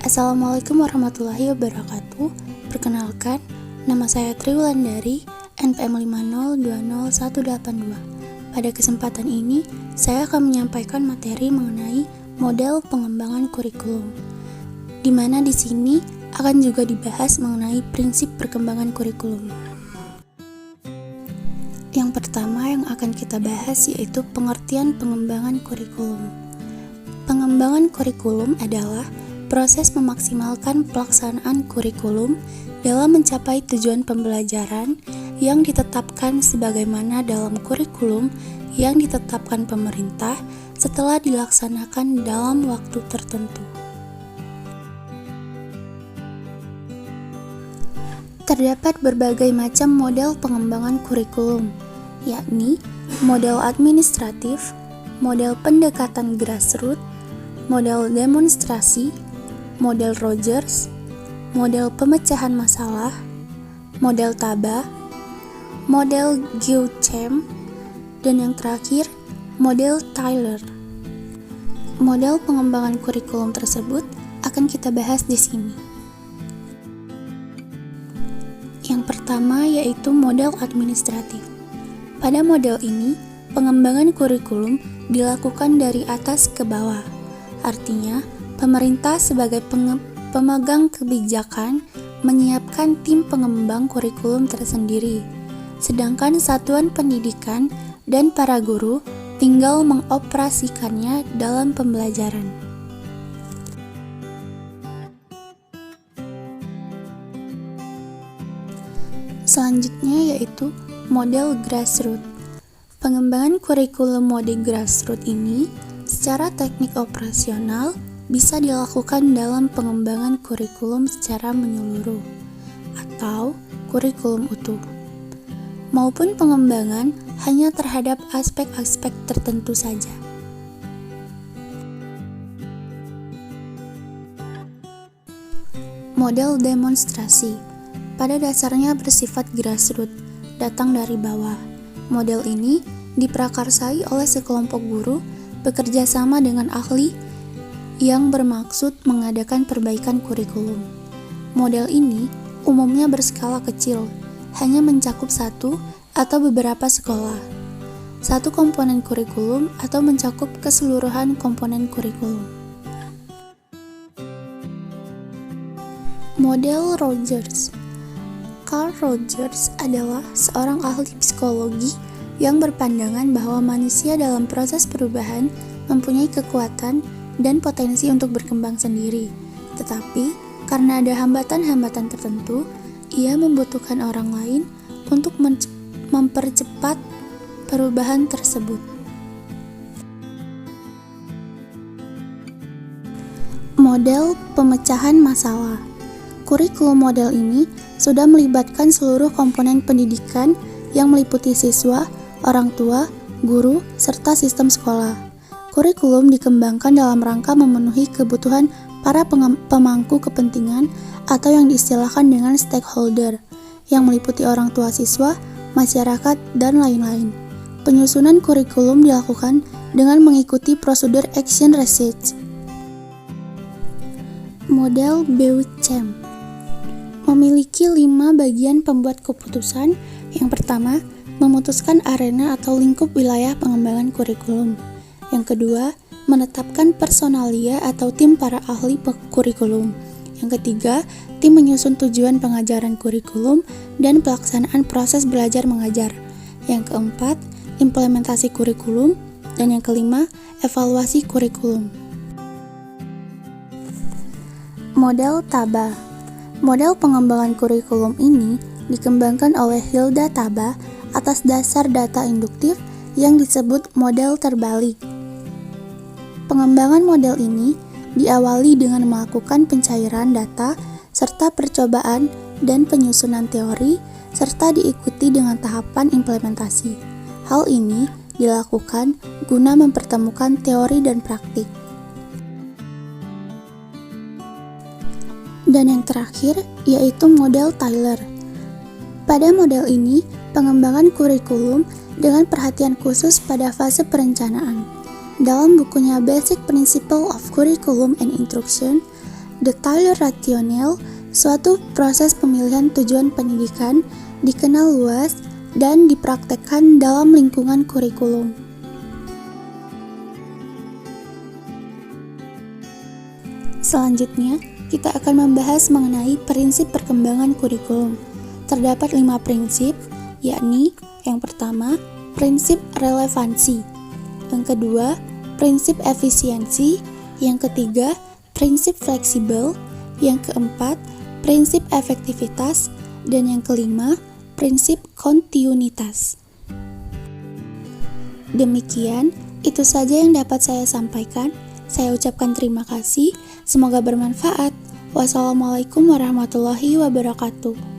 Assalamualaikum warahmatullahi wabarakatuh. Perkenalkan, nama saya Triwulandari, NPM 5020182. Pada kesempatan ini, saya akan menyampaikan materi mengenai model pengembangan kurikulum, di mana di sini akan juga dibahas mengenai prinsip perkembangan kurikulum. Yang pertama yang akan kita bahas yaitu pengertian pengembangan kurikulum. Pengembangan kurikulum adalah proses memaksimalkan pelaksanaan kurikulum dalam mencapai tujuan pembelajaran yang ditetapkan sebagaimana dalam kurikulum yang ditetapkan pemerintah setelah dilaksanakan dalam waktu tertentu. Terdapat berbagai macam model pengembangan kurikulum, yakni model administratif, model pendekatan grassroots, model demonstrasi, model Rogers, model pemecahan masalah, model Taba, model Guilchamp, dan yang terakhir, model Tyler. Model pengembangan kurikulum tersebut akan kita bahas di sini. Yang pertama yaitu model administratif. Pada model ini, pengembangan kurikulum dilakukan dari atas ke bawah. Artinya, pemerintah sebagai pemegang kebijakan menyiapkan tim pengembang kurikulum tersendiri, sedangkan satuan pendidikan dan para guru tinggal mengoperasikannya dalam pembelajaran. Selanjutnya yaitu model grassroots. Pengembangan kurikulum mode grassroots ini secara teknik operasional bisa dilakukan dalam pengembangan kurikulum secara menyeluruh atau kurikulum utuh, maupun pengembangan hanya terhadap aspek-aspek tertentu saja. Model demonstrasi pada dasarnya bersifat grassroots, datang dari bawah. Model ini diprakarsai oleh sekelompok guru bekerja sama dengan ahli yang bermaksud mengadakan perbaikan kurikulum. Model ini umumnya berskala kecil, hanya mencakup satu atau beberapa sekolah, satu komponen kurikulum atau mencakup keseluruhan komponen kurikulum. Model Rogers. Carl Rogers adalah seorang ahli psikologi yang berpandangan bahwa manusia dalam proses perubahan mempunyai kekuatan dan potensi untuk berkembang sendiri. Tetapi, karena ada hambatan-hambatan tertentu, ia membutuhkan orang lain untuk mempercepat perubahan tersebut. Model pemecahan masalah. Kurikulum model ini sudah melibatkan seluruh komponen pendidikan yang meliputi siswa, orang tua, guru, serta sistem sekolah. Kurikulum dikembangkan dalam rangka memenuhi kebutuhan para pemangku kepentingan atau yang diistilahkan dengan stakeholder, yang meliputi orang tua siswa, masyarakat, dan lain-lain. Penyusunan kurikulum dilakukan dengan mengikuti prosedur action research. Model Beauchamp memiliki 5 bagian pembuat keputusan. Yang pertama, memutuskan arena atau lingkup wilayah pengembangan kurikulum. Yang kedua, menetapkan personalia atau tim para ahli kurikulum. Yang ketiga, tim menyusun tujuan pengajaran kurikulum dan pelaksanaan proses belajar mengajar. Yang keempat, implementasi kurikulum. Dan yang kelima, evaluasi kurikulum. Model Taba. Model pengembangan kurikulum ini dikembangkan oleh Hilda Taba atas dasar data induktif yang disebut model terbalik. Pengembangan model ini diawali dengan melakukan pencairan data serta percobaan dan penyusunan teori serta diikuti dengan tahapan implementasi. Hal ini dilakukan guna mempertemukan teori dan praktik. Dan yang terakhir yaitu model Tyler. Pada model ini, pengembangan kurikulum dengan perhatian khusus pada fase perencanaan. Dalam bukunya Basic Principle of Curriculum and Instruction, Detail rasional, suatu proses pemilihan tujuan pendidikan, dikenal luas dan dipraktekkan dalam lingkungan kurikulum. Selanjutnya, kita akan membahas mengenai prinsip perkembangan kurikulum. Terdapat 5 prinsip, yakni yang pertama, prinsip relevansi. Yang kedua, prinsip efisiensi. Yang ketiga, prinsip fleksibel. Yang keempat, prinsip efektivitas. Dan yang kelima, prinsip kontinuitas. Demikian, itu saja yang dapat saya sampaikan. Saya ucapkan terima kasih. Semoga bermanfaat. Wassalamualaikum warahmatullahi wabarakatuh.